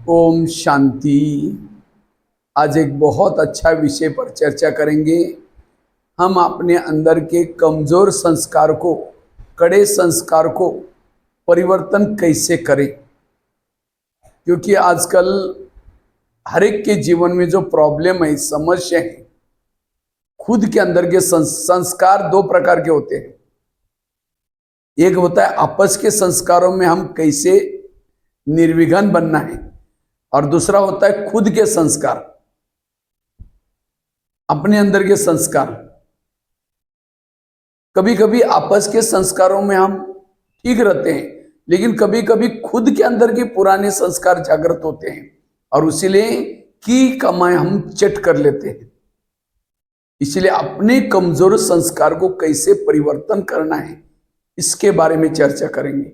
ओम शांति। आज एक बहुत अच्छा विषय पर चर्चा करेंगे। हम अपने अंदर के कमजोर संस्कार को, कड़े संस्कार को परिवर्तन कैसे करें, क्योंकि आजकल हर एक के जीवन में जो प्रॉब्लम है, समस्या है, खुद के अंदर के संस्कार दो प्रकार के होते हैं। एक होता है आपस के संस्कारों में हम कैसे निर्विघ्न बनना है, और दूसरा होता है खुद के संस्कार, अपने अंदर के संस्कार। कभी कभी आपस के संस्कारों में हम ठीक रहते हैं, लेकिन कभी कभी खुद के अंदर के पुराने संस्कार जागृत होते हैं और इसीलिए की कमाई हम चट कर लेते हैं। इसलिए अपने कमजोर संस्कार को कैसे परिवर्तन करना है, इसके बारे में चर्चा करेंगे।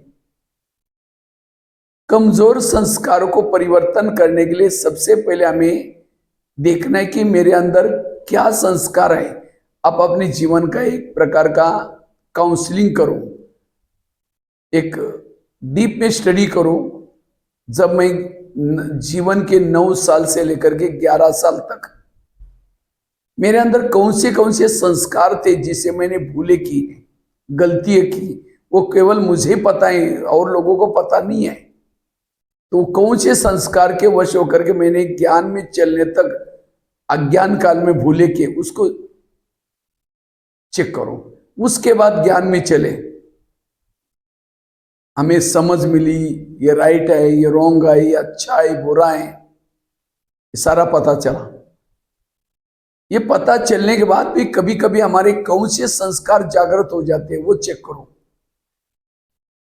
कमजोर संस्कारों को परिवर्तन करने के लिए सबसे पहले हमें देखना है कि मेरे अंदर क्या संस्कार है। आप अपने जीवन का एक प्रकार का काउंसलिंग करो, एक डीप में स्टडी करो। जब मैं जीवन के 9 साल से लेकर के 11 साल तक मेरे अंदर कौन से संस्कार थे जिसे मैंने भूले की, गलतियां की, वो केवल मुझे पता है और लोगों को पता नहीं है। तो कौन से संस्कार के वश होकर के मैंने ज्ञान में चलने तक अज्ञान काल में भूले के, उसको चेक करो। उसके बाद ज्ञान में चले, हमें समझ मिली ये राइट है, ये रॉन्ग है, ये अच्छा है, बुरा है, ये सारा पता चला। ये पता चलने के बाद भी कभी कभी हमारे कौन से संस्कार जागृत हो जाते हैं, वो चेक करो।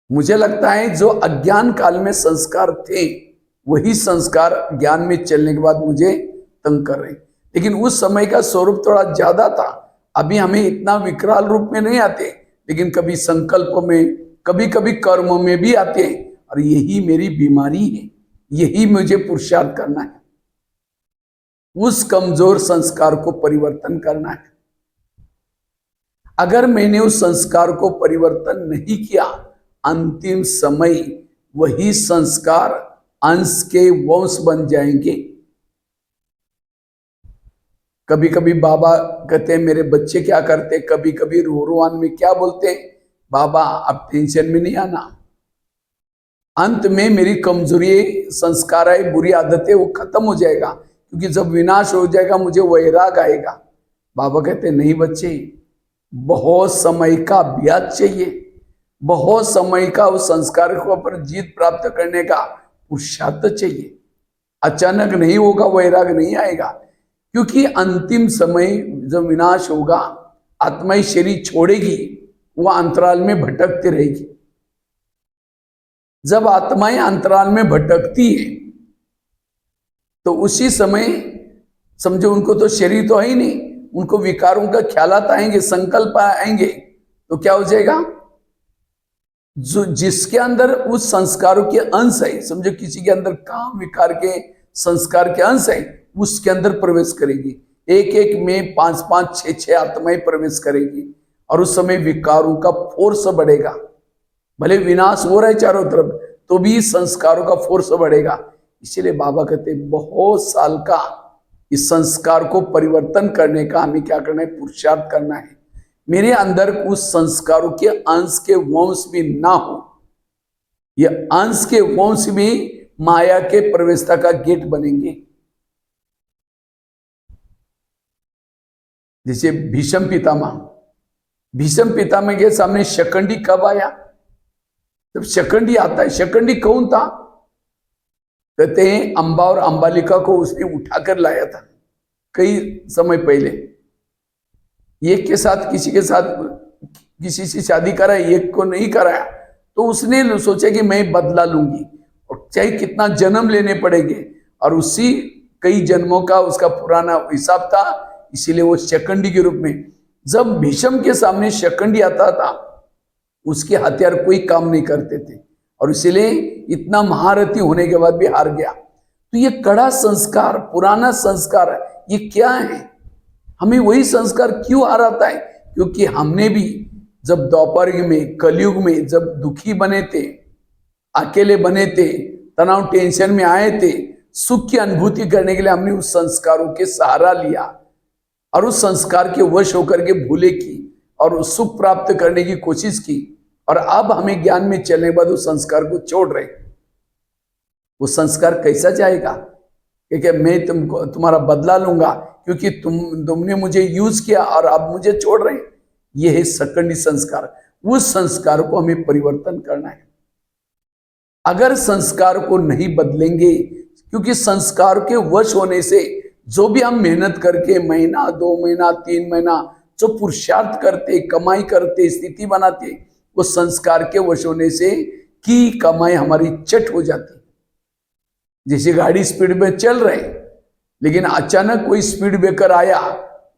मुझे लगता है जो अज्ञान काल में संस्कार थे, वही संस्कार ज्ञान में चलने के बाद मुझे तंग कर रहे। लेकिन उस समय का स्वरूप थोड़ा ज्यादा था। अभी हमें इतना विकराल रूप में नहीं आते, लेकिन कभी संकल्प में, कभी कभी कर्म में भी आते हैं। और यही मेरी बीमारी है, यही मुझे पुरुषार्थ करना है, उस कमजोर संस्कार को परिवर्तन करना है। अगर मैंने उस संस्कार को परिवर्तन नहीं किया, अंतिम समय वही संस्कार अंश के वंश बन जाएंगे। कभी कभी बाबा कहते हैं मेरे बच्चे क्या करते, कभी कभी रोरोवान में क्या बोलते, बाबा अब टेंशन में नहीं आना, अंत में मेरी कमजोरी संस्कार है, बुरी आदतें, वो खत्म हो जाएगा, क्योंकि जब विनाश हो जाएगा मुझे वैराग आएगा। बाबा कहते नहीं बच्चे, बहुत समय का अभ्यास चाहिए, बहुत समय का उस संस्कार के ऊपर जीत प्राप्त करने का पुरुषार्थ चाहिए। अचानक नहीं होगा, वैराग नहीं आएगा, क्योंकि अंतिम समय जब विनाश होगा, आत्मा शरीर छोड़ेगी, वह अंतराल में भटकती रहेगी। जब आत्माएं अंतराल में भटकती है तो उसी समय समझो उनको तो शरीर तो है ही नहीं, उनको विकारों का ख्यालात आएंगे, संकल्प आएंगे, तो क्या हो जाएगा, जो जिसके अंदर उस संस्कारों के अंश है, समझो किसी के अंदर काम विकार के संस्कार के अंश है, उसके अंदर प्रवेश करेगी। एक एक में 5-5, 6-6 आत्माएं प्रवेश करेगी, और उस समय विकारों का फोर्स बढ़ेगा। भले विनाश हो रहा है चारों तरफ, तो भी संस्कारों का फोर्स बढ़ेगा। इसीलिए बाबा कहते बहुत साल का इस संस्कार को परिवर्तन करने का हमें क्या करना है, पुरुषार्थ करना है। मेरे अंदर उस संस्कारों के अंश के वंश भी ना हो, ये अंश के वंश भी माया के प्रवेशता का गेट बनेंगे। जैसे भीष्म पितामह के सामने शकंडी कब आया, जब शकंडी आता है। शकंडी कौन था, कहते हैं अंबा और अंबालिका को उसने उठाकर लाया था कई समय पहले। एक के साथ किसी से शादी कराया, एक को नहीं कराया, तो उसने सोचा कि मैं बदला लूंगी, और चाहे कितना जन्म लेने पड़ेंगे, और उसी कई जन्मों का उसका पुराना हिसाब था। इसीलिए वो शकंडी के रूप में, जब भीष्म के सामने शकंडी आता था, उसके हथियार कोई काम नहीं करते थे, और इसीलिए इतना महारथी होने के बाद भी हार गया। तो ये कड़ा संस्कार, पुराना संस्कार, ये क्या है, हमें वही संस्कार क्यों हराता है? क्योंकि हमने भी जब द्वापर में, कलयुग में जब दुखी बने थे, अकेले बने थे, तनाव टेंशन में आए थे, सुख की अनुभूति करने के लिए हमने उस संस्कारों के सहारा लिया और उस संस्कार के वश होकर के भूले की और उस सुख प्राप्त करने की कोशिश की, और अब हमें ज्ञान में चलने के बाद उस संस्कार को छोड़ रहे। वो संस्कार कैसा जाएगा? क्योंकि मैं तुम्हारा बदला लूंगा क्योंकि तुमने मुझे यूज किया और अब मुझे छोड़ रहे। ये है सकंडी संस्कार। उस संस्कार को हमें परिवर्तन करना है। अगर संस्कार को नहीं बदलेंगे, क्योंकि संस्कार के वश होने से जो भी हम मेहनत करके महीना 2 महीना 3 महीना जो पुरुषार्थ करते, कमाई करते, स्थिति बनाते, वो संस्कार के वश होने से की कमाई हमारी चट हो जाती। जैसे गाड़ी स्पीड में चल रहे लेकिन अचानक कोई स्पीड ब्रेकर आया,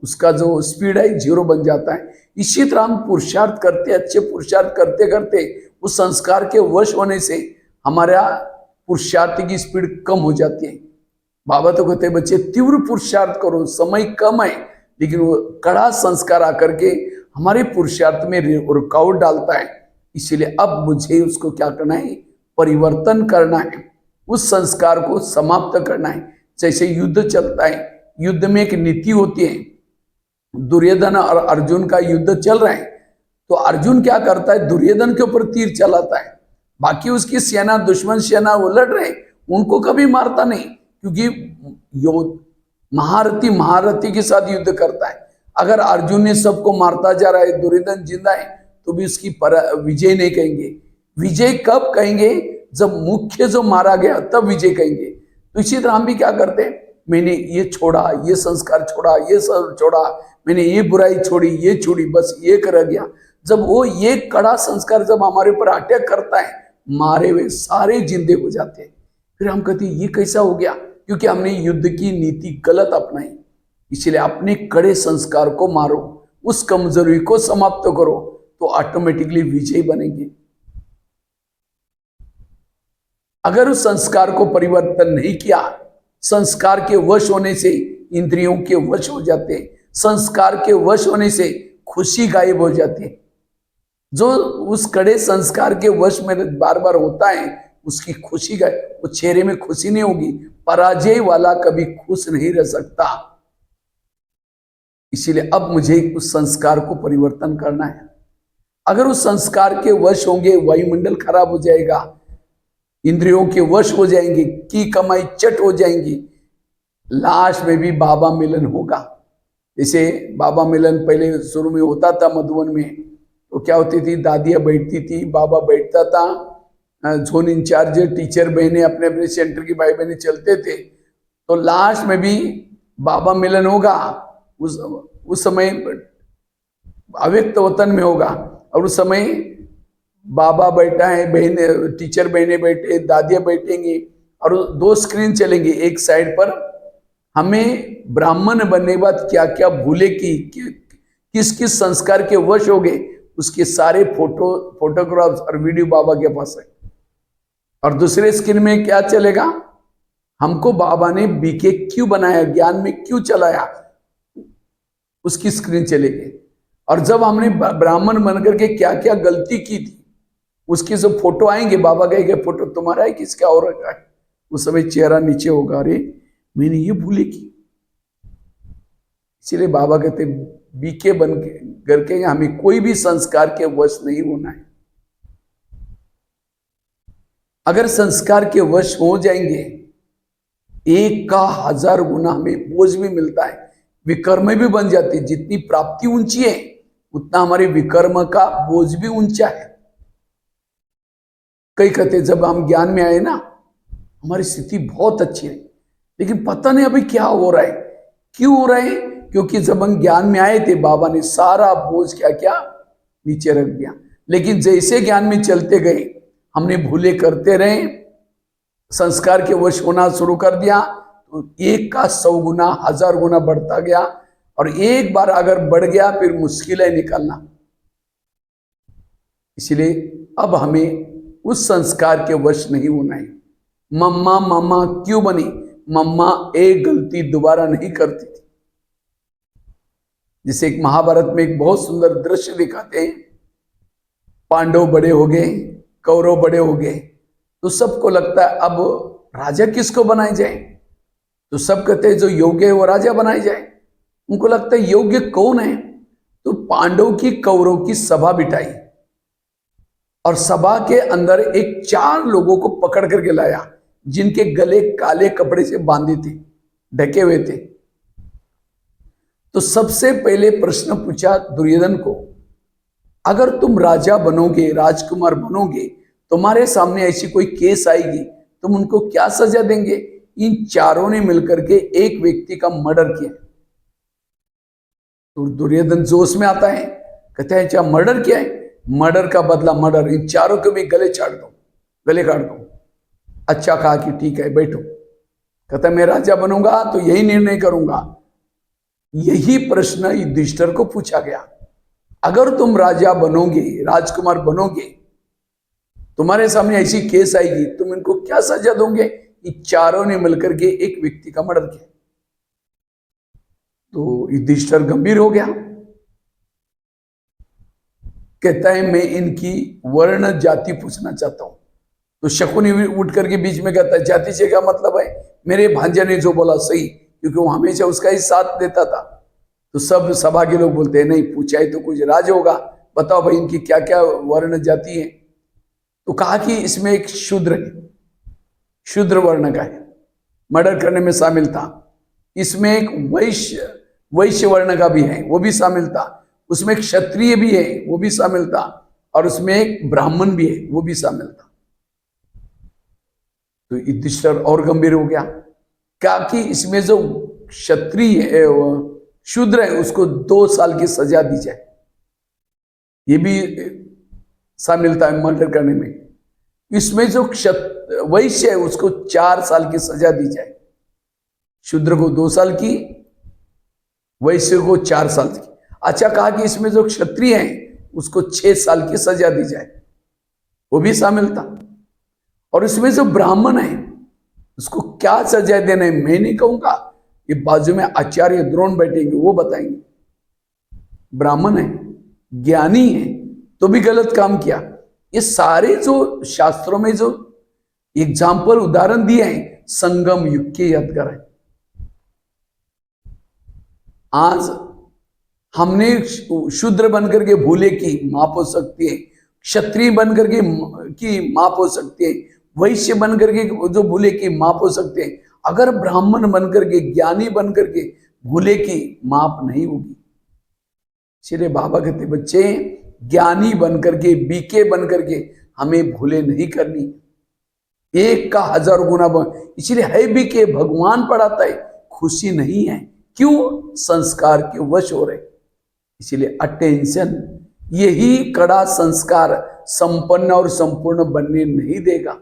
उसका जो स्पीड है 0 बन जाता है। इसी तरह हम पुरुषार्थ करते, अच्छे पुरुषार्थ करते करते उस संस्कार के वश होने से हमारा पुरुषार्थ की स्पीड कम हो जाती है। बाबा तो कहते हैं बच्चे तीव्र पुरुषार्थ करो, समय कम है, लेकिन वो कड़ा संस्कार आकर के हमारे पुरुषार्थ में रुकावट डालता है। इसीलिए अब मुझे उसको क्या करना है? परिवर्तन करना है, उस संस्कार को समाप्त करना है। जैसे युद्ध चलता है, युद्ध में एक नीति होती है। दुर्योधन और अर्जुन का युद्ध चल रहा है, तो अर्जुन क्या करता है? दुर्योधन के ऊपर तीर चलाता है। बाकी उसकी सेना, दुश्मन सेना वो लड़ रहे, उनको कभी मारता नहीं, क्योंकि महारथी के साथ युद्ध करता है। अगर अर्जुन ने सबको मारता जा रहा है, दुर्योधन जिंदा है, तो भी उसकी विजय नहीं कहेंगे। विजय कब कहेंगे? जब मुख्य जो मारा गया तब विजय कहेंगे। तो इसी तरह हम भी क्या करते हैं? मैंने ये छोड़ा, ये संस्कार छोड़ा, ये सब छोड़ा, मैंने ये बुराई छोड़ी, ये छोड़ी, बस ये कर गया। जब वो ये कड़ा संस्कार जब हमारे ऊपर अटैक करता है, मारे हुए सारे जिंदे हो जाते हैं। फिर हम कहते हैं ये कैसा हो गया? क्योंकि हमने युद्ध की नीति गलत अपनाई। इसलिए अपने कड़े संस्कार को मारो, उस कमजोरी को समाप्त करो, तो ऑटोमेटिकली विजयी बनेंगे। अगर उस संस्कार को परिवर्तन नहीं किया, संस्कार के वश होने से इंद्रियों के वश हो जाते हैं, संस्कार के वश होने से खुशी गायब हो जाती है। जो उस कड़े संस्कार के वश में बार बार होता है, उसकी खुशी गायब, वो चेहरे में खुशी नहीं होगी। पराजय वाला कभी खुश नहीं रह सकता। इसीलिए अब मुझे उस संस्कार को परिवर्तन करना है। अगर उस संस्कार के वश होंगे, वायुमंडल खराब हो जाएगा, इंद्रियों के वश हो जाएंगे, की कमाई चट हो जाएंगी, लास्ट में भी बाबा मिलन होगा। जैसे बाबा मिलन पहले शुरू में होता था मधुबन में, तो क्या होती थी? दादियाँ बैठती थी, बाबा बैठता था, जोन इंचार्ज टीचर बहने अपने अपने सेंटर की भाई बहने चलते थे, तो लास्ट में भी बाबा मिलन होगा। उस समय अव्यक्त वतन में होगा, और उस समय बाबा बैठा है, बहने टीचर बहने बैठे, दादियाँ बैठेंगी, और 2 स्क्रीन चलेंगे। एक साइड पर हमें ब्राह्मण बनने के बाद क्या क्या भूले की, किस किस संस्कार के वश हो गए, उसके सारे फोटोग्राफ्स और वीडियो बाबा के पास है। और दूसरे स्क्रीन में क्या चलेगा? हमको बाबा ने बीके क्यों बनाया, ज्ञान में क्यों चलाया, उसकी स्क्रीन चलेगी। और जब हमने ब्राह्मण बनकर के क्या क्या गलती की थी, उसकी जो फोटो आएंगे, बाबा कहेंगे फोटो तुम्हारा है, किसका और रखा है? उस समय चेहरा नीचे होगा, अरे मैंने ये भूले की। इसीलिए बाबा कहते बीके बन करके हमें कोई भी संस्कार के वश नहीं होना है। अगर संस्कार के वश हो जाएंगे, 1 का 1000 गुना हमें बोझ भी मिलता है, विकर्म भी बन जाती है। जितनी प्राप्ति ऊंची है, उतना हमारे विकर्म का बोझ भी ऊंचा है। कई कहते जब हम ज्ञान में आए ना, हमारी स्थिति बहुत अच्छी है, लेकिन पता नहीं अभी क्या हो रहा है। क्यों हो रहा है? क्योंकि जब हम ज्ञान में आए थे, बाबा ने सारा बोझ क्या क्या नीचे रख दिया। लेकिन जैसे ज्ञान में चलते गए, हमने भूले करते रहे, संस्कार के वश होना शुरू कर दिया, तो 1 का 100 गुना 1000 गुना बढ़ता गया। और एक बार अगर बढ़ गया, फिर मुश्किल है निकालना। इसलिए अब हमें उस संस्कार के वश नहीं होना है। मम्मा मम्मा क्यों बनी? मम्मा एक गलती दोबारा नहीं करती थी। जिसे एक महाभारत में एक बहुत सुंदर दृश्य दिखाते हैं। पांडव बड़े हो गए, कौरव बड़े हो गए, तो सबको लगता है अब राजा किसको बनाए जाए? तो सब कहते हैं जो योग्य है वो राजा बनाए जाए। उनको लगता है योग्य कौन है? तो पांडव की कौरव की सभा बिठाई और सभा के अंदर एक 4 लोगों को पकड़ करके लाया जिनके गले काले कपड़े से बांधे थे, ढके हुए थे। तो सबसे पहले प्रश्न पूछा दुर्योधन को, अगर तुम राजा बनोगे, राजकुमार बनोगे, तुम्हारे सामने ऐसी कोई केस आएगी, तुम उनको क्या सजा देंगे? इन चारों ने मिलकर के एक व्यक्ति का मर्डर किया। तो दुर्योधन जोश में आता है, कहते हैं क्या मर्डर किया है? मर्डर का बदला मर्डर, इन चारों के भी गले छाट दो, गले काट दो। अच्छा कहा कि ठीक है बैठो। कहता मैं राजा बनूंगा तो यही निर्णय करूंगा। यही प्रश्न युधिष्ठिर को पूछा गया, अगर तुम राजा बनोगे, राजकुमार बनोगे, तुम्हारे सामने ऐसी केस आएगी, तुम इनको क्या सजा दोगे? ये चारों ने मिलकर के एक व्यक्ति का मर्डर किया। तो युधिष्ठिर गंभीर हो गया, कहता है मैं इनकी वर्ण जाति पूछना चाहता हूं। तो शकुनी उठ करके बीच में कहता है जाति से क्या मतलब है? मेरे भांजे ने जो बोला सही, क्योंकि वो हमेशा उसका ही साथ देता था। तो सब सभा के लोग बोलते हैं नहीं, पूछा है तो कुछ राज होगा, बताओ भाई इनकी क्या क्या वर्ण जाति है। तो कहा कि इसमें एक शूद्र है, शूद्र वर्ण का है, मर्डर करने में शामिल था। इसमें एक वैश्य वर्ण का भी है, वो भी शामिल था। उसमें एक क्षत्रिय भी है, वो भी शामिल था। और उसमें एक ब्राह्मण भी है, वो भी शामिल था। तो युधिष्ठिर और गंभीर हो गया, क्या कि इसमें जो क्षत्रिय है, शूद्र है, उसको 2 साल की सजा दी जाए। ये भी शामिल था मर्डर करने में। इसमें जो वैश्य है उसको 4 साल की सजा दी जाए। शूद्र को 2 साल की, वैश्य को 4 साल की। अच्छा कहा कि इसमें जो क्षत्रिय है उसको 6 साल की सजा दी जाए, वो भी शामिल था। और इसमें जो ब्राह्मण है उसको क्या सजा देना है मैं नहीं कहूंगा, ये बाजू में आचार्य द्रोण बैठेंगे वो बताएंगे। ब्राह्मण है, ज्ञानी है, तो भी गलत काम किया। ये सारे जो शास्त्रों में जो एग्जाम्पल उदाहरण दिए हैं संगम युग के यादगार है। आज हमने शूद्र बनकर के भूले की माप हो सकती है, क्षत्रिय बनकर के की माप हो सकती है, वैश्य बनकर के जो भूले की माप हो सकते हैं। अगर ब्राह्मण बनकर के, ज्ञानी बनकर के भूले की माप नहीं होगी। इसलिए बाबा कहते बच्चे ज्ञानी बनकर के, बीके बनकर के हमें भूले नहीं करनी, 1 का 1000 गुना इसलिए है बीके, भगवान पढ़ाता है, खुशी नहीं है। क्यों? संस्कार के वश हो रहे। इसीलिए अटेंशन, यही कड़ा संस्कार संपन्न और संपूर्ण बनने नहीं देगा,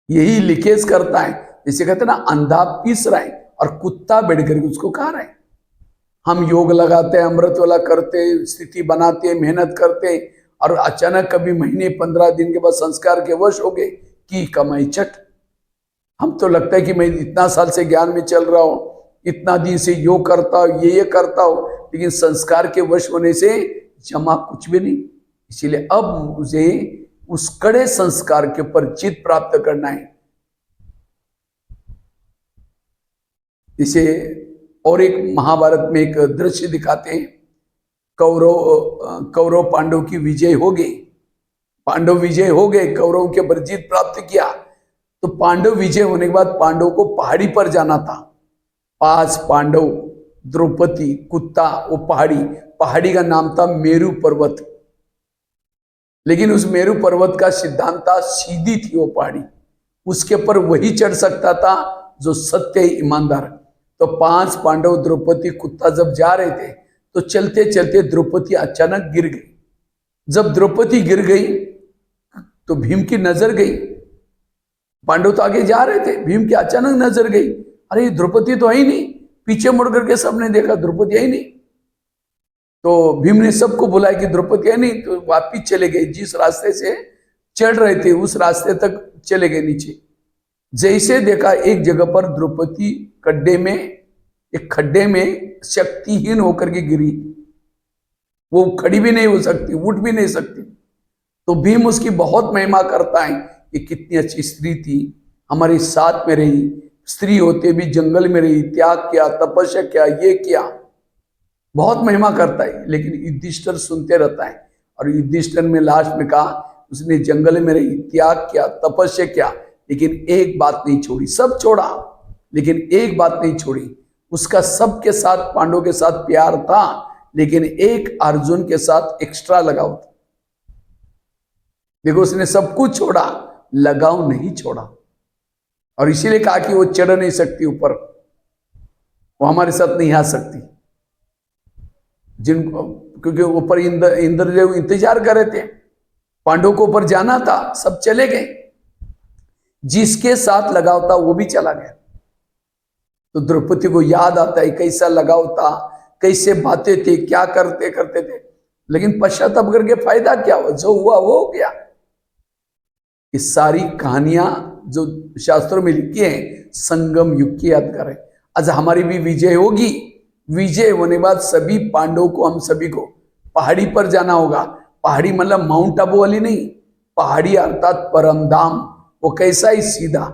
यही लीकेज करता है। जैसे कहते हैं ना, अंधा पीस रहा है और कुत्ता बैठ करके उसको खा रहा है। हम योग लगाते हैं, अमृत वाला करते, स्थिति बनाते, मेहनत करते, और अचानक कभी महीने 15 दिन के बाद संस्कार के वश हो गए कि कमाई चट। हम तो लगता है कि मैं इतना साल से ज्ञान में चल रहा हूं, इतना दिन से योग करता हूं, ये करता हूं, लेकिन संस्कार के वश होने से जमा कुछ भी नहीं। इसीलिए अब मुझे उस कड़े संस्कार के ऊपर जीत प्राप्त करना है। इसे और एक महाभारत में एक दृश्य दिखाते हैं, कौरव पांडव की विजय हो गई, पांडव विजय हो गए, कौरव के ऊपर जीत प्राप्त किया। तो पांडव विजय होने के बाद पांडव को पहाड़ी पर जाना था। 5 पांडव, द्रौपदी, कुत्ता, वो पहाड़ी का नाम था मेरु पर्वत। लेकिन उस मेरु पर्वत का सिद्धांत था सीधी थी वो पहाड़ी, उसके ऊपर वही चढ़ सकता था जो सत्य ईमानदार। तो 5 पांडव, द्रौपदी, कुत्ता जब जा रहे थे तो चलते चलते द्रौपदी अचानक गिर गई। जब द्रौपदी गिर गई तो भीम की नजर गई, पांडव तो आगे जा रहे थे, भीम की अचानक नजर गई, अरे द्रौपदी तो है ही नहीं। पीछे मुड़ करके सबने देखा द्रौपदी है ही नहीं। तो भीम ने सबको बुलाया कि द्रौपदी है नहीं, तो वापिस चले गए, जिस रास्ते से चढ़ रहे थे उस रास्ते तक चले गए नीचे। जैसे देखा एक जगह पर द्रौपदी एक खड्डे में शक्तिहीन होकर के गिरी, वो खड़ी भी नहीं हो सकती, उठ भी नहीं सकती। तो भीम उसकी बहुत महिमा करता है कि कितनी अच्छी स्त्री थी, हमारे साथ में रही, स्त्री होते भी जंगल में रही, त्याग किया, तपस्या किया, ये किया, बहुत महिमा करता है। लेकिन युधिष्ठिर सुनते रहता है, और युधिष्ठिर में लास्ट में कहा उसने जंगल में रही, त्याग किया, तपस्या किया, लेकिन एक बात नहीं छोड़ी। सब छोड़ा लेकिन एक बात नहीं छोड़ी। उसका सबके साथ, पांडवों के साथ प्यार था, लेकिन एक अर्जुन के साथ एक्स्ट्रा लगाव था। देखो, उसने सब कुछ छोड़ा, लगाव नहीं छोड़ा। और इसीलिए कहा कि वो चढ़ नहीं सकती ऊपर, वो हमारे साथ नहीं आ सकती। जिनको, क्योंकि ऊपर इंद्रदेव इंतजार कर रहे थे, पांडवों को ऊपर जाना था, सब चले गए। जिसके साथ लगाव था वो भी चला गया। तो द्रौपदी को याद आता है कैसा लगाव था, कैसे बातें थे, क्या करते करते थे। लेकिन पश्चाताप करके फायदा क्या हुआ? जो हुआ वो हो गया। ये सारी कहानियां जो शास्त्रों में लिखी है, संगम युग की याद करें। आज हमारी भी विजय होगी। विजय होने बाद सभी पांडवों को, हम सभी को पहाड़ी पर जाना होगा। पहाड़ी मतलब माउंट आबू वाली नहीं, पहाड़ी अर्थात परम धाम। वो कैसा ही सीधा,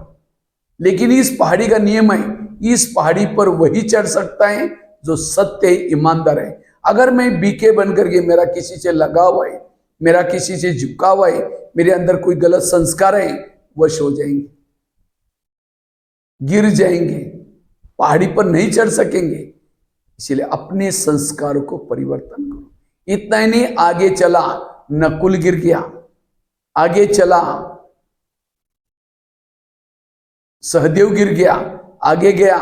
लेकिन इस पहाड़ी का नियम है, इस पहाड़ी पर वही चढ़ सकता है जो सत्य ईमानदार है। अगर मैं बीके बन करके, मेरा किसी से लगाव है, मेरा किसी से झुकाव है, मेरे अंदर कोई गलत संस्कार है, वश हो जाएंगे, गिर जाएंगे, पहाड़ी पर नहीं चढ़ सकेंगे। इसलिए अपने संस्कारों को परिवर्तन करो। इतना ही नहीं, आगे चला, नकुल गिर गया, आगे चला सहदेव गिर गया, आगे गया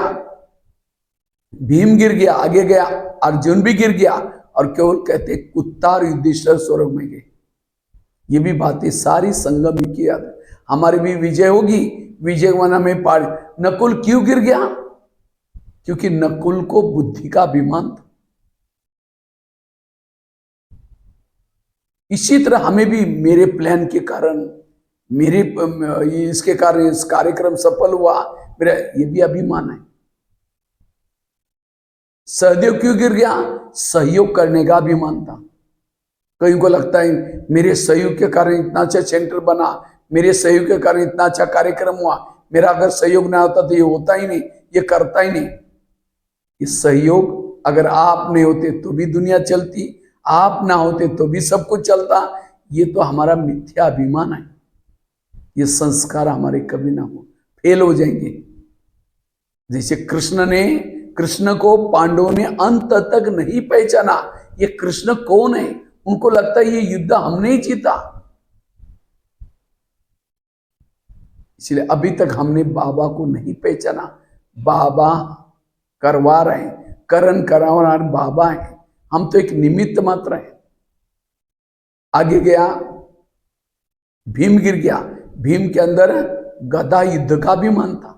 भीम गिर गया, आगे गया अर्जुन भी गिर गया, और केवल कहते कुत्ता और युधिष्ठिर स्वर्ग में गए। ये भी बातें सारी संगम की याद है। हमारी भी विजय होगी। विजय वना में पार। नकुल क्यों गिर गया? क्योंकि नकुल को बुद्धि का अभिमान था। इसी तरह हमें भी मेरे प्लान के कारण, मेरे इसके कारण इस कार्यक्रम सफल हुआ, मेरा ये भी अभिमान है। सहदेव क्यों गिर गया? सहयोग करने का अभिमान था। कहीं को लगता है मेरे सहयोग के कारण इतना अच्छा सेंटर बना, मेरे सहयोग के कारण इतना अच्छा कार्यक्रम हुआ, मेरा अगर सहयोग ना होता तो ये होता ही नहीं, ये करता ही नहीं। इस सहयोग, अगर आप नहीं होते तो भी दुनिया चलती, आप ना होते तो भी सब कुछ चलता। ये तो हमारा मिथ्या अभिमान है। ये संस्कार हमारे कभी ना हो, फेल हो जाएंगे। जैसे कृष्ण को पांडवों ने अंत तक नहीं पहचाना। ये कृष्ण कौन है? उनको लगता है ये युद्ध हमने ही जीता। इसलिए अभी तक हमने बाबा को नहीं पहचाना। बाबा करवा रहे हैं, करण करवा रहे बाबा है, हम तो एक निमित्त मात्र है। आगे गया, भीम गिर गया, भीम के अंदर गदा युद्ध का भी मन था।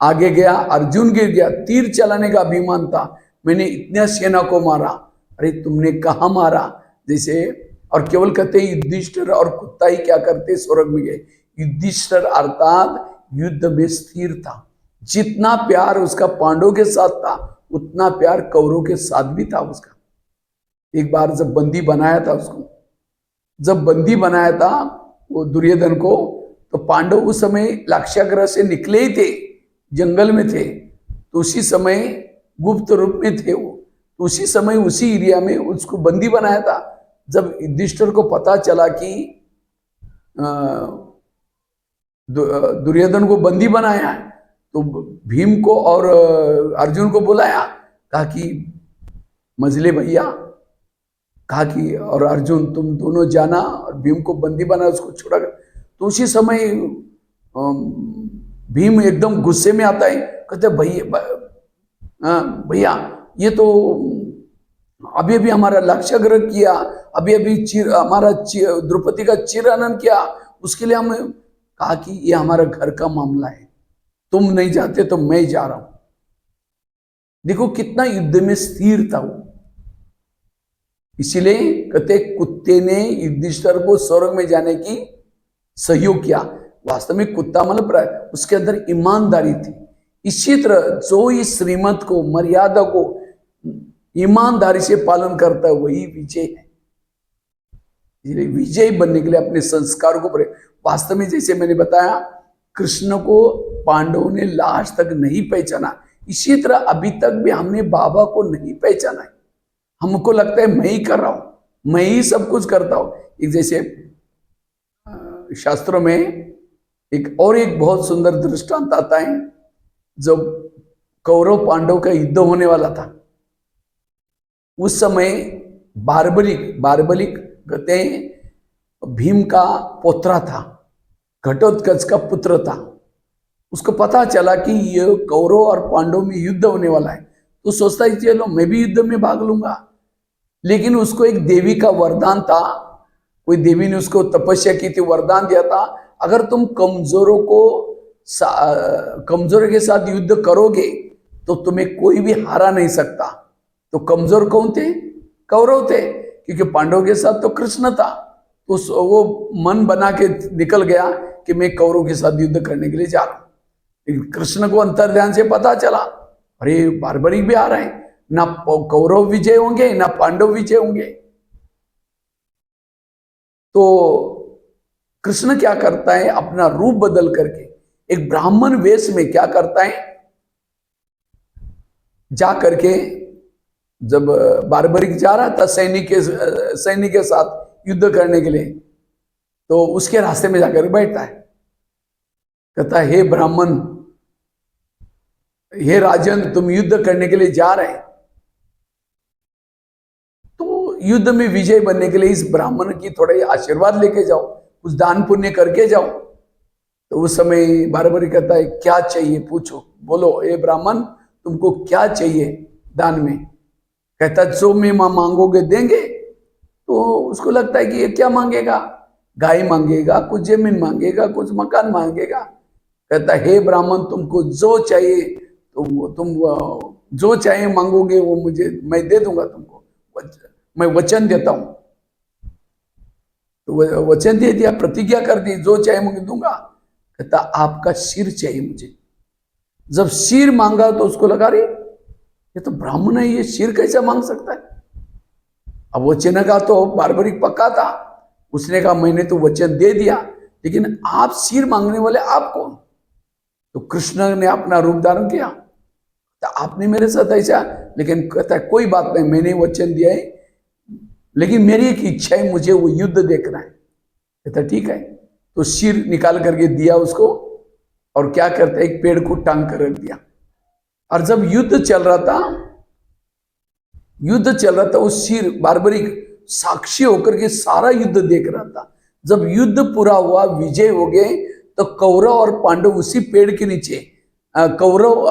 आगे गया, अर्जुन गिर गया, तीर चलाने का अभिमान था, मैंने इतने सेना को मारा। अरे तुमने कहा मारा? जैसे, और केवल कहते युधिष्ठिर और कुत्ता ही क्या करते, स्वर्ग में गए। युधिष्ठिर अर्थात युद्ध में स्थिर था। जितना प्यार उसका पांडवों के साथ था, उतना प्यार कौरवों के साथ भी था उसका। एक बार जब बंदी बनाया था उसको, जब बंदी बनाया था वो दुर्योधन को, तो पांडव उस समय लाक्षागृह से निकले ही थे, जंगल में थे। तो उसी समय गुप्त रूप में थे वो, तो उसी समय उसी एरिया में उसको बंदी बनाया था। जब युधिष्ठिर को पता चला कि दुर्योधन को बंदी बनाया है, तो भीम को और अर्जुन को बुलाया, कहा कि मजले भैया, कहा कि और अर्जुन तुम दोनों जाना और भीम को बंदी बना, उसको छोड़ा। तो उसी समय भीम एकदम गुस्से में आता है, कहते भैया ये तो अभी अभी हमारा लाक्षागृह किया, अभी अभी हमारा द्रौपदी का चिरहनन किया, उसके लिए हम कहा कि ये हमारा घर का मामला है, तुम नहीं जाते तो मैं जा रहा हूं। देखो कितना युद्ध में स्थिर था वो। इसीलिए कहते कुत्ते ने युधिष्ठिर को स्वर्ग में जाने की सहयोग किया। वास्तव में कुत्ता मतलब उसके अंदर ईमानदारी थी। इसी तरह जो इस श्रीमत को, मर्यादा को ईमानदारी से पालन करता है, वही विजय है। इसलिए विजय बनने के लिए अपने संस्कारों को वास्तव में जैसे मैंने बताया, कृष्ण को पांडवों ने लास्ट तक नहीं पहचाना। इसी तरह अभी तक भी हमने बाबा को नहीं पहचाना है। हमको लगता है मैं ही कर रहा हूं, मैं ही सब कुछ करता हूं। एक जैसे शास्त्रों में एक बहुत सुंदर दृष्टांत आता है। जब कौरव पांडव का युद्ध होने वाला था, उस समय बारबलिक कहते हैं भीम का पोत्रा था, घटोत्कच का पुत्र था। उसको पता चला कि ये कौरव और पांडव में युद्ध होने वाला है, तो सोचता है चलो मैं भी युद्ध में भाग लूंगा। लेकिन उसको एक देवी का वरदान था, कोई देवी ने उसको तपस्या की थी, वरदान दिया था, अगर तुम कमजोरों के साथ युद्ध करोगे तो तुम्हें कोई भी हरा नहीं सकता। तो कमजोर कौन थे? कौरव थे, क्योंकि पांडव के साथ तो कृष्ण था। तो वो मन बना के निकल गया कि मैं कौरव के साथ युद्ध करने के लिए जा रहा हूं। लेकिन कृष्ण को अंतर्ध्यान से पता चला, अरे बारबरिक भी आ रहे हैं, ना कौरव विजय होंगे ना पांडव विजय होंगे। तो कृष्ण क्या करता है, अपना रूप बदल करके एक ब्राह्मण वेश में क्या करता है, जा करके जब बारबरिक जा रहा था सैनिक के साथ युद्ध करने के लिए, तो उसके रास्ते में जाकर बैठता है। कहता है, हे ब्राह्मण, हे राजन, तुम युद्ध करने के लिए जा रहे हैं, तो युद्ध में विजय बनने के लिए इस ब्राह्मण की थोड़े आशीर्वाद लेके जाओ, कुछ दान पुण्य करके जाओ। तो उस समय बारबरिक कहता है, क्या चाहिए पूछो, बोलो हे ब्राह्मण तुमको क्या चाहिए दान में। कहता है, जो मैं मांगोगे देंगे। तो उसको लगता है कि ये क्या मांगेगा, गाय मांगेगा, कुछ जमीन मांगेगा, कुछ मकान मांगेगा। कहता है, हे ब्राह्मण तुमको जो चाहिए, तुम जो चाहिए मांगोगे वो मुझे मैं दे दूंगा तुमको, मैं वचन देता हूं। तो वचन दे दिया, प्रतिज्ञा कर दी, जो चाहिए मुझे दूंगा। कहता आपका सिर चाहिए मुझे। जब सिर मांगा तो उसको लगा, रे ये तो ब्राह्मण है, ये सिर कैसे मांग सकता है। अब वचन का तो बारबरिक पक्का था, उसने कहा मैंने तो वचन दे दिया, लेकिन आप सिर मांगने वाले आप कौन। तो कृष्ण ने अपना रूप धारण किया, तो आपने मेरे साथ ऐसा, लेकिन कहता है कोई बात नहीं, मैंने वचन दिया है, लेकिन मेरी एक इच्छा है, मुझे वो युद्ध देखना है। कहता ठीक है। तो सिर निकाल करके दिया उसको, और क्या करता है, एक पेड़ को टांग कर रख दिया। और जब युद्ध चल रहा था, वो सिर बारबरिक साक्षी होकर के सारा युद्ध देख रहा था। जब युद्ध पूरा हुआ, विजय हो गए, तो कौरव और पांडव उसी पेड़ के नीचे, पांडव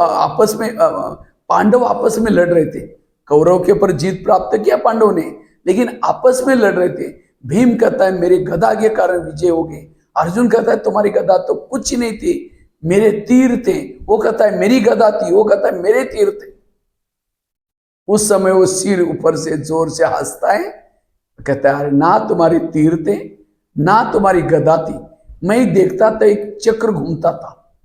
आपस में लड़ रहे थे। कौरव के ऊपर जीत प्राप्त किया पांडव ने, लेकिन आपस में लड़ रहे थे। भीम कहता है मेरे गदा के कारण विजय हो गए। अर्जुन कहता है तुम्हारी गदा तो कुछ नहीं थी, मेरे तीर थे। वो कहता है मेरी गदा थी, वो कहता है मेरे तीर थे। उस समय वो सिर ऊपर से जोर से हंसता है, कहता है ना तुम्हारे तीर थे ना तुम्हारी गदा थी, मैं देखता था एक चक्र घूमता था,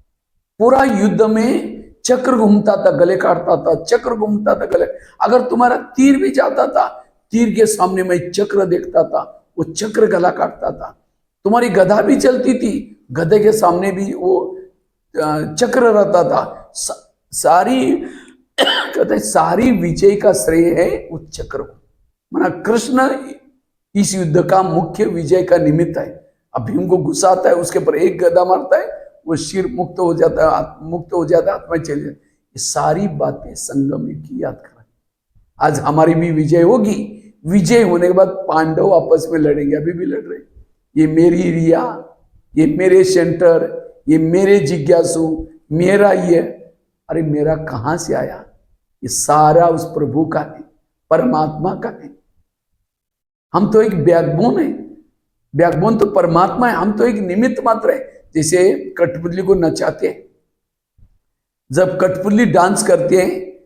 पूरा युद्ध में चक्र घूमता था, गले काटता था, चक्र घूमता था गले। अगर तुम्हारा तीर भी जाता था, तीर के सामने मैं चक्र देखता था, वो चक्र गला काटता था। तुम्हारी गदा भी चलती थी, गधे के सामने भी वो चक्र रहता था। कहते सारी विजय का श्रेय है उस चक्र को। माना कृष्ण इस युद्ध का मुख्य विजय का निमित्त है। अब भीम को गुस्सा आता है, उसके ऊपर एक गदा मारता है, वो सिर मुक्त हो जाता है, आत्मा चली जाती। ये सारी बातें संगम की याद करें। आज हमारी भी विजय होगी, विजय होने के बाद पांडव आपस में लड़ेंगे, अभी भी लड़ रहे। ये मेरी रिया, ये मेरे सेंटर, ये मेरे जिज्ञासु, मेरा ये, अरे मेरा कहां से आया, ये सारा उस प्रभु का है, परमात्मा का है। हम तो एक बैकबोन है, बैकबोन तो परमात्मा है, हम तो एक निमित्त मात्र है। जैसे कठपुतली को नचाते हैं, जब कठपुतली डांस करते हैं,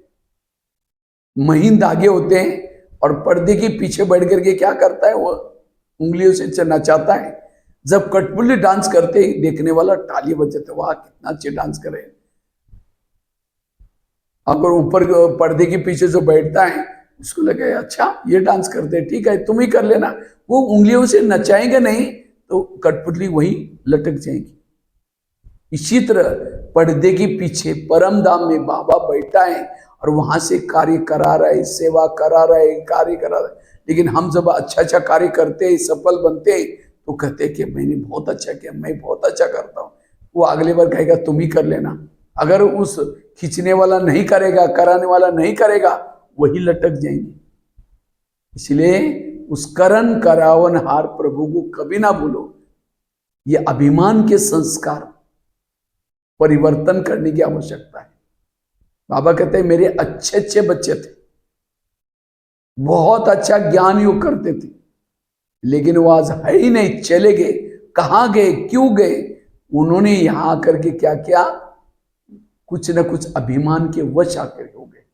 महीन धागे होते हैं और पर्दे के पीछे बैठ करके क्या करता है, वो उंगलियों से नचाता है। जब कठपुतली डांस करते हैं, देखने वाला ताली बजाते, वाह कितना अच्छे डांस करे। अगर ऊपर पर्दे के पीछे जो बैठता है उसको लगे अच्छा ये डांस करते, ठीक है तुम ही कर लेना। वो उंगलियों से नचाएंगे नहीं, तो कठपुतली वहीं लटक जाएगी। इसी तरह पर्दे के पीछे परम धाम में बाबा बैठा है और वहां से कार्य करा रहा है, सेवा करा रहा है, कार्य करा रहा है। लेकिन हम जब अच्छा अच्छा कार्य करते, सफल बनते, तो कहते कि मैंने बहुत अच्छा किया, मैं बहुत अच्छा करता हूँ। वो अगले बार कहेगा तुम ही कर लेना। अगर उस खींचने वाला नहीं करेगा, कराने वाला नहीं करेगा, वही लटक जाएंगे। इसलिए उस करण करावन हार प्रभु को कभी ना भूलो। ये अभिमान के संस्कार परिवर्तन करने की आवश्यकता है। बाबा कहते हैं मेरे अच्छे अच्छे बच्चे थे, बहुत अच्छा ज्ञान योग करते थे, लेकिन वो आज है ही नहीं, चले गए। कहां गए, क्यों गए? उन्होंने यहां आकर के क्या किया? कुछ न कुछ अभिमान के वश आकर हो गए।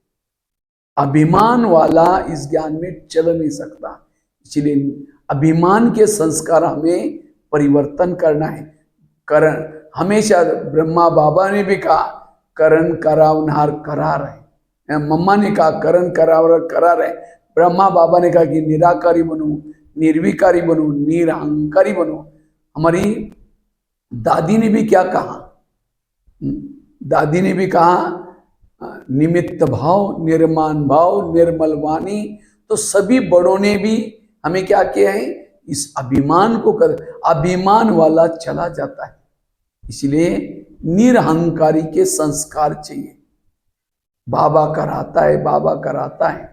अभिमान वाला इस ज्ञान में चल नहीं सकता। इसलिए अभिमान के संस्कार हमें परिवर्तन करना है। करण, हमेशा ब्रह्मा बाबा ने भी कहा करण करावनहार करा रहे, मम्मा ने कहा करण करावनहार करा रहे, ब्रह्मा बाबा ने कहा कि निराकारी बनो, निर्विकारी बनो, निरहंकारी बनो। हमारी दादी ने भी क्या कहा? दादी ने भी कहा निमित्त भाव, निर्माण भाव, निर्मल वाणी। तो सभी बड़ों ने भी हमें क्या किया है? इस अभिमान को कर, अभिमान वाला चला जाता है। इसलिए निरहंकारी के संस्कार चाहिए। बाबा कराता है, बाबा कराता है।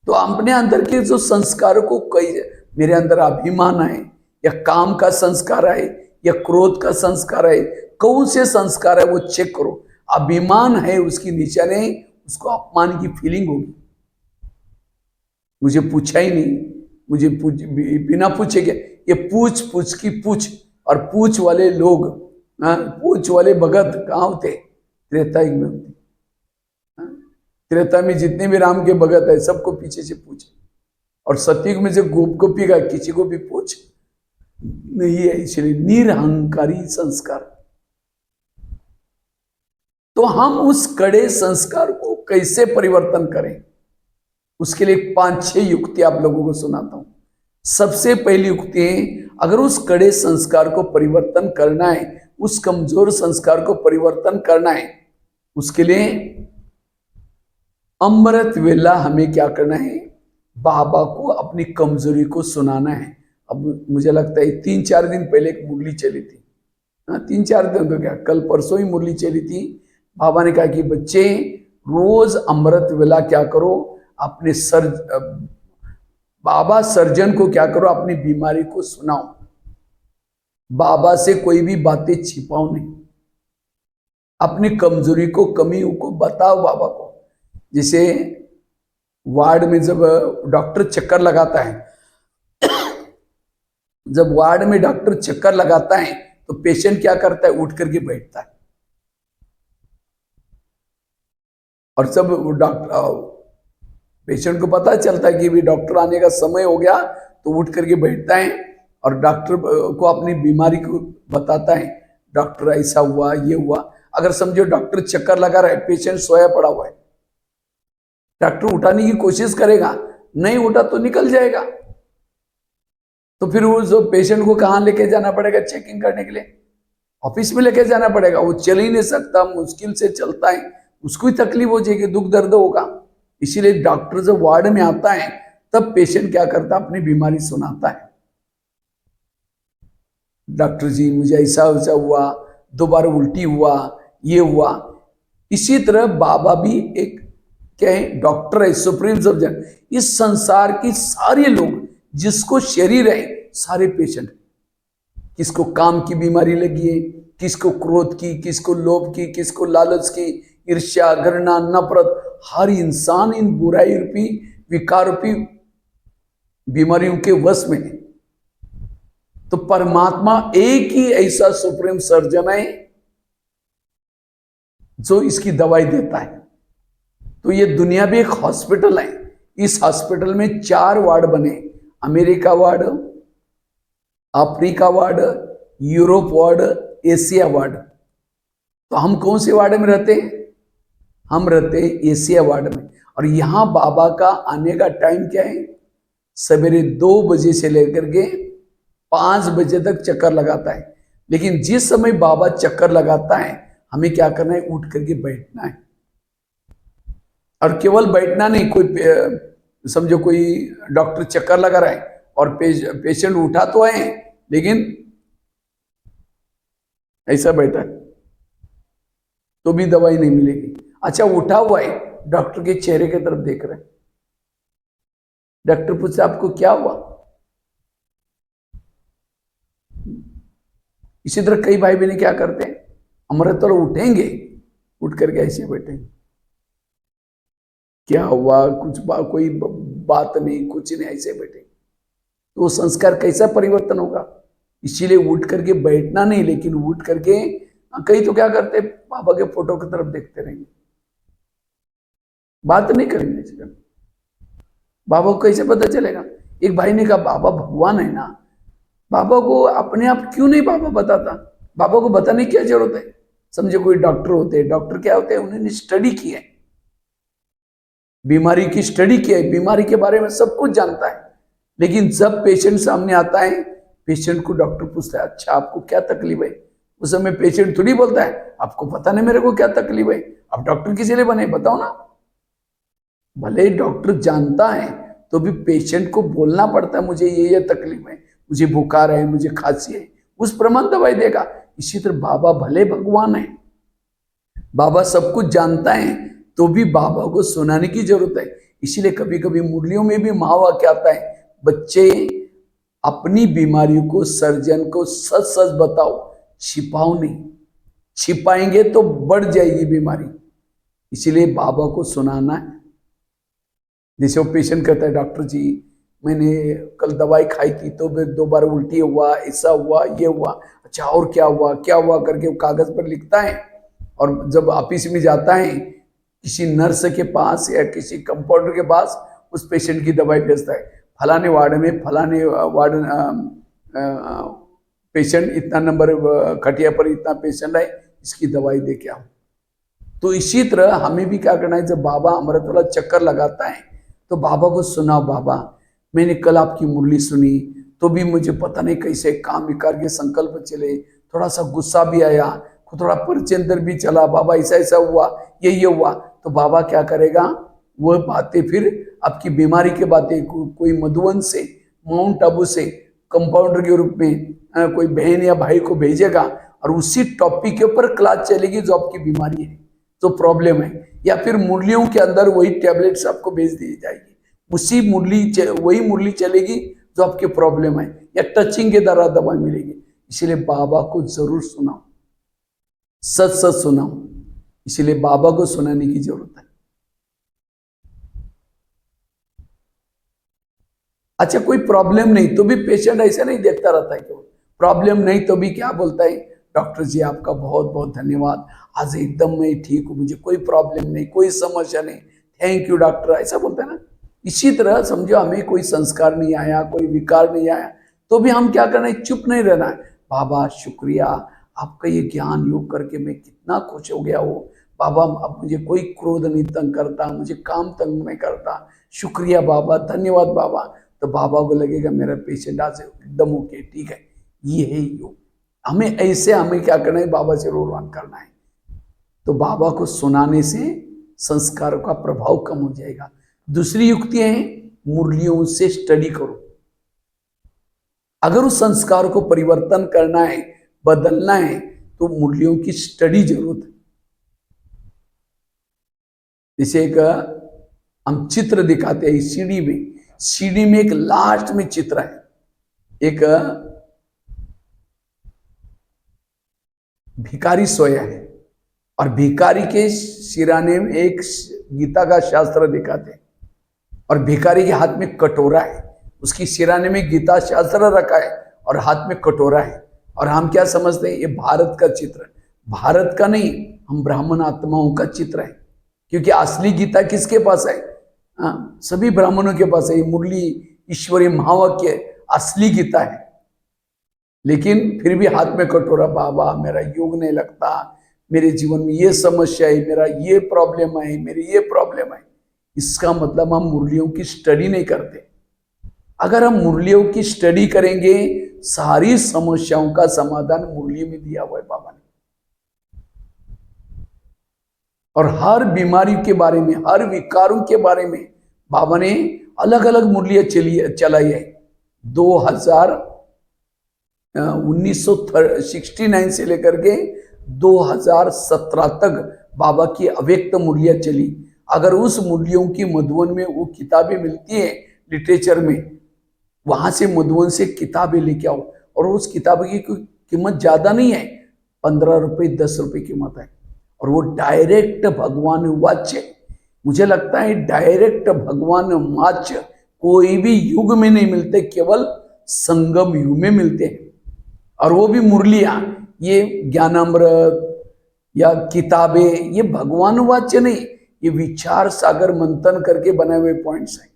तो अपने अंदर के जो संस्कार को, कई मेरे अंदर अभिमान है या काम का संस्कार है या क्रोध का संस्कार है, कौन से संस्कार है वो चेक करो। अभिमान है उसकी निशाने, उसको अपमान की फीलिंग होगी। मुझे पूछा ही नहीं, मुझे बिना पूछे क्या, ये पूछ पूछ की पूछ। और पूछ वाले लोग, पूछ वाले भगत कहाँ होते? त्रेता युग में होते। त्रेता में जितने भी राम के भगत है सबको पीछे से पूछे, और सतयुग में जो गोप गोपी का किसी को भी पूछ नहीं है। इसलिए निरहंकारी संस्कार। तो हम उस कड़े संस्कार को कैसे परिवर्तन करें? उसके लिए 5-6 युक्ति आप लोगों को सुनाता हूं। सबसे पहली युक्ति है, अगर उस कड़े संस्कार को परिवर्तन करना है, उस कमजोर संस्कार को परिवर्तन करना है, उसके लिए अमृत वेला हमें क्या करना है? बाबा को अपनी कमजोरी को सुनाना है। अब मुझे लगता है 3-4 दिन पहले एक मुरली चली थी, 3-4 दिन तो क्या, कल परसों ही मुरली चली थी। बाबा ने कहा कि बच्चे रोज अमृत वेला क्या करो, अपने बाबा सर्जन को क्या करो, अपनी बीमारी को सुनाओ। बाबा से कोई भी बातें छिपाओ नहीं, अपनी कमजोरी को, कमियों को बताओ बाबा को। जैसे वार्ड में जब डॉक्टर चक्कर लगाता है, जब वार्ड में डॉक्टर चक्कर लगाता है तो पेशेंट क्या करता है? उठ करके बैठता है। और सब डॉक्टर, पेशेंट को पता चलता है कि भी डॉक्टर आने का समय हो गया, तो उठ करके बैठता है और डॉक्टर को अपनी बीमारी को बताता है। डॉक्टर ऐसा हुआ, ये हुआ। अगर समझो डॉक्टर चक्कर लगा रहा है, पेशेंट सोया पड़ा हुआ है, डॉक्टर उठाने की कोशिश करेगा, नहीं उठा तो निकल जाएगा। तो फिर वो जो पेशेंट को कहाँ लेके जाना पड़ेगा चेकिंग करने के लिए? ऑफिस में लेके जाना पड़ेगा। वो चल ही नहीं सकता, मुश्किल से चलता है, उसको ही तकलीफ हो जाएगी, दुख दर्द होगा। इसीलिए डॉक्टर जब वार्ड में आता है तब पेशेंट क्या करता है? अपनी बीमारी सुनाता है। डॉक्टर जी मुझे ऐसा वैसा हुआ, दोबारा उल्टी हुआ, ये हुआ। इसी तरह बाबा भी एक क्या है? डॉक्टर है, सुप्रीम सर्जन। इस संसार की सारे लोग जिसको शरीर है, सारे पेशेंट। किसको काम की बीमारी लगी है, किसको क्रोध की, किसको लोभ की, किसको लालच की, ईर्ष्या, घृणा, नफरत। हर इंसान इन बुराई रूपी, विकार रूपी बीमारियों के वश में है। तो परमात्मा एक ही ऐसा सुप्रीम सर्जन है जो इसकी दवाई देता है। तो ये दुनिया भी एक हॉस्पिटल है। इस हॉस्पिटल में 4 वार्ड बने, America ward, Africa ward, Europe ward, Asia ward. तो हम कौन से वार्ड में रहते हैं? हम रहते हैं एशिया वार्ड में। और यहां बाबा का आने का टाइम क्या है? सवेरे 2 बजे से लेकर के 5 बजे तक चक्कर लगाता है। लेकिन जिस समय बाबा चक्कर लगाता है, हमें क्या करना है? उठ करके बैठना है। और केवल बैठना नहीं, कोई समझो कोई डॉक्टर चक्कर लगा रहा है और पेशेंट उठा तो है लेकिन ऐसा बैठा है तो भी दवाई नहीं मिलेगी। अच्छा, उठा हुआ है, डॉक्टर के चेहरे की तरफ देख रहे हैं, डॉक्टर पूछे आपको क्या हुआ? इसी तरह कई भाई बहन क्या करते हैं, अमृत तो उठेंगे, उठ करके ऐसे बैठेंगे, क्या हुआ? कोई बात नहीं, कुछ नहीं, ऐसे बैठेंगे। तो वो संस्कार कैसा परिवर्तन होगा? इसीलिए उठ करके बैठना नहीं, लेकिन उठ करके कई तो क्या करते, बाबा के फोटो की तरफ देखते रहेंगे, बात नहीं करेंगे। बाबा को कैसे पता चलेगा? एक भाई ने कहा बाबा भगवान है ना, बाबा को अपने आप क्यों नहीं बाबा बताता? बाबा को बताने की क्या जरूरत है? समझो कोई डॉक्टर होते हैं, डॉक्टर क्या होते हैं, उन्होंने स्टडी की है, बीमारी की स्टडी की है, बीमारी के बारे में सब कुछ जानता है। लेकिन जब पेशेंट सामने आता है, पेशेंट को डॉक्टर पूछता है अच्छा आपको क्या तकलीफ है? उस समय पेशेंट थोड़ी बोलता है आपको पता नहीं मेरे को क्या तकलीफ है, आप डॉक्टर किसी लिए बने बताओ ना। भले डॉक्टर जानता है तो भी पेशेंट को बोलना पड़ता है मुझे ये तकलीफ है, मुझे बुखार है, मुझे खांसी है, उस प्रमाण दवाई देगा। इसी तरह बाबा भले भगवान है, बाबा सब कुछ जानता है, तो भी बाबा को सुनाने की जरूरत है। इसीलिए कभी कभी मुरलियों में भी महावाक्य आता है, बच्चे अपनी बीमारियों को सर्जन को सच सच बताओ, छिपाओ नहीं, छिपाएंगे तो बढ़ जाएगी बीमारी। इसीलिए बाबा को सुनाना है। जैसे वो पेशेंट कहता है डॉक्टर जी मैंने कल दवाई खाई थी तो 2 बार उल्टी हुआ, ऐसा हुआ, ये हुआ, अच्छा और क्या हुआ, क्या हुआ करके वो कागज पर लिखता है। और जब ऑफिस में जाता है किसी नर्स के पास या किसी कंपाउंडर के पास, उस पेशेंट की दवाई भेजता है, फलाने वार्ड में फलाने वार्ड पेशेंट इतना नंबर खटिया पर इतना पेशेंट है, इसकी दवाई दे के आओ। तो इसी तरह हमें भी क्या करना है, जब बाबा अमृत वाला चक्कर लगाता है तो बाबा को सुनाओ, बाबा मैंने कल आपकी मुरली सुनी तो भी मुझे पता नहीं कैसे काम विकार के संकल्प चले, थोड़ा सा गुस्सा भी आया, थोड़ा परचेंदर भी चला, बाबा ऐसा ऐसा हुआ, ये हुआ। तो बाबा क्या करेगा, वह बातें फिर आपकी बीमारी के बातें कोई मधुबन से, माउंट आबू से कंपाउंडर के रूप में कोई बहन या भाई को भेजेगा और उसी टॉपिक के ऊपर क्लास चलेगी जो आपकी बीमारी है, जो प्रॉब्लम है। या फिर मुरलियों के अंदर वही टैबलेट्स आपको भेज दी जाएगी, उसी वही मुरली चलेगी जो आपके प्रॉब्लम है, या टचिंग के द्वारा दवाई मिलेगी। इसीलिए बाबा को जरूर सुनाओ, सच सच सुनाओ। इसीलिए बाबा को सुनाने की जरूरत है। अच्छा कोई प्रॉब्लम नहीं तो भी पेशेंट ऐसा नहीं देखता रहता है, क्यों? प्रॉब्लम नहीं तो भी क्या बोलता है, डॉक्टर जी आपका बहुत बहुत धन्यवाद, आज एकदम मैं ठीक हूं, मुझे कोई प्रॉब्लम नहीं, कोई समस्या नहीं, थैंक यू डॉक्टर, ऐसा बोलता है ना। इसी तरह समझो हमें कोई संस्कार नहीं आया, कोई विकार नहीं आया, तो भी हम क्या करना है, चुप नहीं रहना है। बाबा शुक्रिया, आपका ये ज्ञान योग करके मैं कितना खुश हो गया हूँ बाबा, अब मुझे कोई क्रोध नहीं तंग करता, मुझे काम तंग नहीं करता, शुक्रिया बाबा, धन्यवाद बाबा। तो बाबा को लगेगा मेरा पेशेंट आज एकदम ओके, ठीक है, ये है योग। हमें क्या करना है, बाबा से रोलवान करना है। तो बाबा को सुनाने से संस्कार का प्रभाव कम हो जाएगा। दूसरी युक्ति है, मुरलियों से स्टडी करो। अगर उस संस्कार को परिवर्तन करना है, बदलना है, तो मुरलियों की स्टडी जरूरत है। जैसे एक हम चित्र दिखाते हैं सीढ़ी में एक लास्ट में चित्र है, एक भिखारी सोया है और भिखारी के सिराने में एक गीता का शास्त्र दिखाते हैं, और भिखारी के हाथ में कटोरा है, उसकी सिराने में गीता शास्त्र रखा है और हाथ में कटोरा है। और हम क्या समझते हैं, ये भारत का चित्र है। भारत का नहीं, हम ब्राह्मण आत्माओं का चित्र है, क्योंकि असली गीता किसके पास है? सभी ब्राह्मणों के पास है। ये मुरली ईश्वरीय महावाक्य असली गीता है, लेकिन फिर भी हाथ में कटोरा, बाबा मेरा योग नहीं लगता, मेरे जीवन में ये समस्या है, मेरा ये प्रॉब्लम है, मेरी ये प्रॉब्लम है। इसका मतलब हम मुरलियों की स्टडी नहीं करते। अगर हम मुरलियों की स्टडी करेंगे सारी समस्याओं का समाधान मुरली में दिया हुआ है बाबा ने। और हर बीमारी के बारे में, हर विकारों के बारे में बाबा ने अलग अलग मुरलियां चलाई है। 1969 से लेकर के 2017 तक बाबा की अव्यक्त मुरलियां चली। अगर उस मुरलियों की मधुबन में वो किताबें मिलती है लिटरेचर में, वहां से मधुबन से किताबें लेके आओ। और उस किताब की कीमत ज्यादा नहीं है, 15 रुपए 10 रुपए कीमत है। और वो डायरेक्ट भगवान वाच्य, मुझे लगता है डायरेक्ट भगवान वाच्य कोई भी युग में नहीं मिलते, केवल संगम युग में मिलते हैं। और वो भी मुरलियां, ये ज्ञानामृत या किताबें, ये भगवान वाच्य नहीं, ये विचार सागर मंथन करके बनाए हुए पॉइंट्स हैं।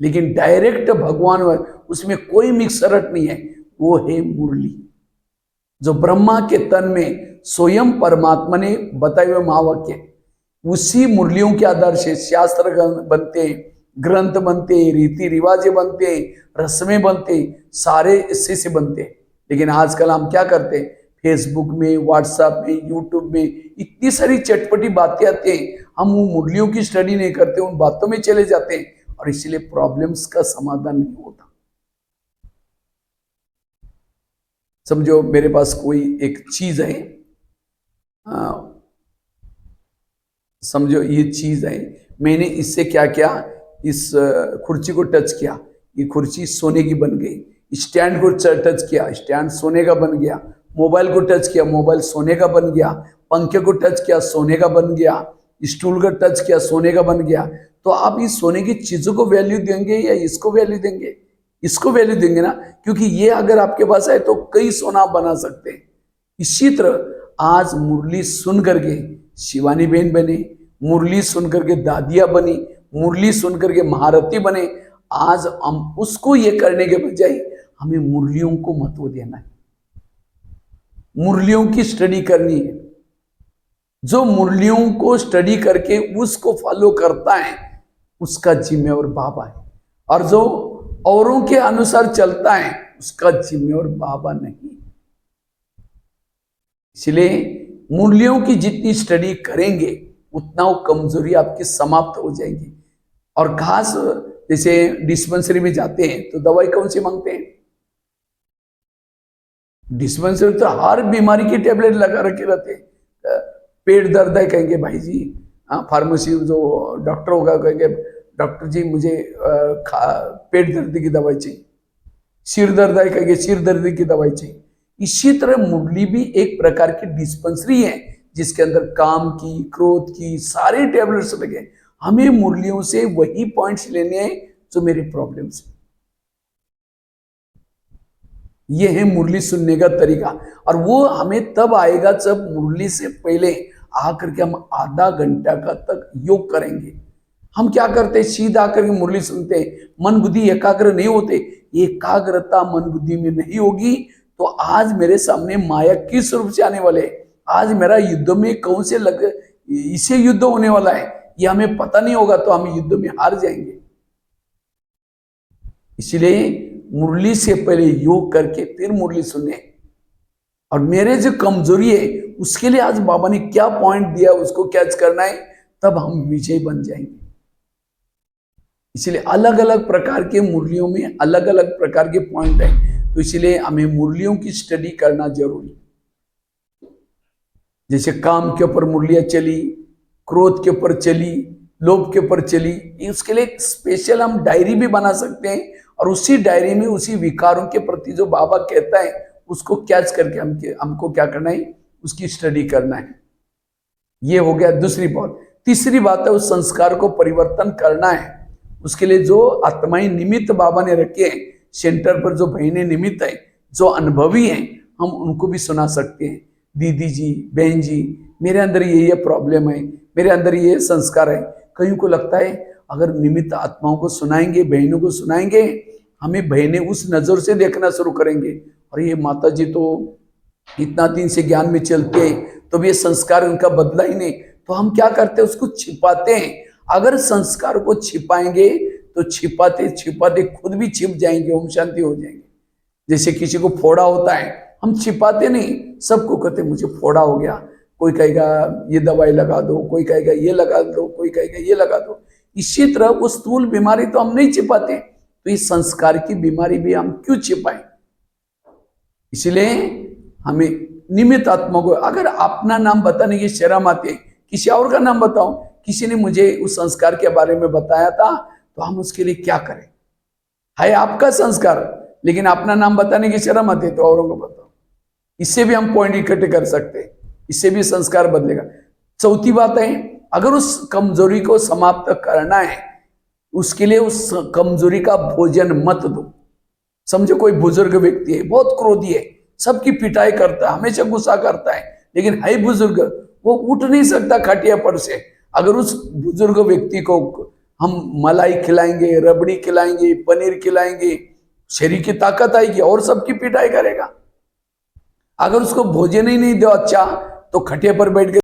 लेकिन डायरेक्ट भगवान, उसमें कोई मिक्सरट नहीं है, वो है मुरली। जो ब्रह्मा के तन में स्वयं परमात्मा ने बताए हुए महावाक्य, उसी मुरलियों के आधार से शास्त्र बनते, ग्रंथ बनते, रीति रिवाज बनते, रस्में बनते, सारे इससे से बनते। लेकिन आजकल हम क्या करते हैं, फेसबुक में, व्हाट्सएप में, यूट्यूब में इतनी सारी चटपटी बातें आती हैं, हम उन मुरलियों की स्टडी नहीं करते, उन बातों में चले जाते हैं, और इसलिए प्रॉब्लम्स का समाधान नहीं होता। समझो मेरे पास कोई एक चीज है, समझो ये चीज है, मैंने इससे क्या किया, इस कुर्सी को टच किया, ये कुर्सी सोने की बन गई। स्टैंड को टच किया, स्टैंड सोने का बन गया। मोबाइल को टच किया, मोबाइल सोने का बन गया। पंखे को टच किया, सोने का बन गया। स्टूल का टच किया, सोने का बन गया। तो आप इस सोने की चीजों को वैल्यू देंगे या इसको वैल्यू देंगे? इसको वैल्यू देंगे ना, क्योंकि ये अगर आपके पास है तो कई सोना आप बना सकते हैं। इसी तरह आज मुरली सुन करके शिवानी बहन बने, मुरली सुन करके दादिया बनी, मुरली सुन करके महारथी बने। आज हम उसको ये करने के बजाय हमें मुरलियों को महत्व देना है, मुरलियों की स्टडी करनी है। जो मुरलियों को स्टडी करके उसको फॉलो करता है उसका जिम्मेवार बाबा है, और जो औरों के अनुसार चलता है उसका जिम्मेवार बाबा नहीं। इसलिए मुरलियों की जितनी स्टडी करेंगे उतना वो कमजोरी आपकी समाप्त हो जाएगी। और खास जैसे डिस्पेंसरी में जाते हैं तो दवाई कौन सी मांगते हैं? डिस्पेंसरी तो हर बीमारी की टेबलेट लगा रखे रहते हैं। पेट दर्द है कहेंगे भाई जी, फार्मेसी जो डॉक्टर होगा कहेंगे डॉक्टर जी मुझे पेट दर्द की दवाई चाहिए। सिर दर्द है कहेंगे सिर दर्द की दवाई चाहिए। इसी तरह मुरली भी एक प्रकार की डिस्पेंसरी है जिसके अंदर काम की, क्रोध की सारे टेबलेट्स लगे। हमें मुरलियों से वही पॉइंट्स लेने हैं जो मेरे प्रॉब्लम्स हैं। ये है मुरली सुनने का तरीका। और वो हमें तब आएगा जब मुरली से पहले आकर के हम आधा घंटा का तक योग करेंगे। हम क्या करते हैं, सीधा आकर के मुरली सुनते हैं, मन बुद्धि एकाग्र नहीं होते। एकाग्रता मन बुद्धि में नहीं होगी तो आज मेरे सामने माया किस रूप से आने वाले, आज मेरा युद्ध में कौन से इसे युद्ध होने वाला है ये हमें पता नहीं होगा, तो हम युद्ध में हार जाएंगे। इसलिए मुरली से पहले योग करके फिर मुरली सुने। और मेरे जो कमजोरी है उसके लिए आज बाबा ने क्या पॉइंट दिया उसको कैच करना है, तब हम विजय बन जाएंगे। इसलिए अलग अलग प्रकार के मुरलियों में अलग अलग प्रकार के पॉइंट हैं, तो इसलिए हमें मुरलियों की स्टडी करना जरूरी। जैसे काम के ऊपर मुरलियां चली, क्रोध के ऊपर चली, लोभ के ऊपर चली, उसके लिए एक स्पेशल हम डायरी भी बना सकते हैं। और उसी डायरी में उसी विकारों के प्रति जो बाबा कहता है उसको कैच करके हमको क्या करना है, उसकी स्टडी करना है। ये हो गया दूसरी बात। तीसरी बात है उस संस्कार को परिवर्तन करना है। उसके लिए जो आत्माएं निमित्त बाबा ने रखे हैं सेंटर पर, जो बहनें निमित्त है, जो अनुभवी हैं, हम उनको भी सुना सकते हैं। दीदी जी, बहन जी, मेरे अंदर ये प्रॉब्लम है, मेरे अंदर ये संस्कार है। कईयों को लगता है अगर निमित्त आत्माओं को सुनाएंगे, बहनों को सुनाएंगे, हमें बहनें उस नजर से देखना शुरू करेंगे, और ये माता जी तो इतना दिन से ज्ञान में चलते हैं तो भी ये संस्कार उनका बदला ही नहीं। तो हम क्या करते हैं, उसको छिपाते हैं। अगर संस्कार को छिपाएंगे तो छिपाते छिपाते खुद भी छिप जाएंगे, ओम शांति हो जाएंगे। जैसे किसी को फोड़ा होता है, हम छिपाते नहीं, सबको कहते मुझे फोड़ा हो गया, कोई कहेगा ये दवाई लगा दो, कोई कहेगा ये लगा दो, कोई कहेगा ये लगा दो। इसी तरह वो स्थूल बीमारी तो हम नहीं छिपाते, तो इस संस्कार की बीमारी भी हम क्यों छिपाएं? इसलिए हमें निमित्त आत्मा को, अगर अपना नाम बताने की शर्म आती है, किसी और का नाम बताओ, किसी ने मुझे उस संस्कार के बारे में बताया था, तो हम उसके लिए क्या करें? है आपका संस्कार, लेकिन अपना नाम बताने की शर्म आती है, तो औरों को बताओ। इससे भी हम पॉइंट इकट्ठे कर सकते हैं, इससे भी संस्कार बदलेगा। चौथी बात है, अगर उस कमजोरी को समाप्त करना है, उसके लिए उस कमजोरी का भोजन मत दो। समझो कोई बुजुर्ग व्यक्ति है, बहुत क्रोधी है, सबकी पिटाई करता है, हमेशा गुस्सा करता है, लेकिन है बुजुर्ग, वो उठ नहीं सकता खटिया पर से। अगर उस बुजुर्ग व्यक्ति को हम मलाई खिलाएंगे, रबड़ी खिलाएंगे, पनीर खिलाएंगे, शरीर की ताकत आएगी और सबकी पिटाई करेगा। अगर उसको भोजन ही नहीं दो अच्छा, तो खटिया पर बैठ के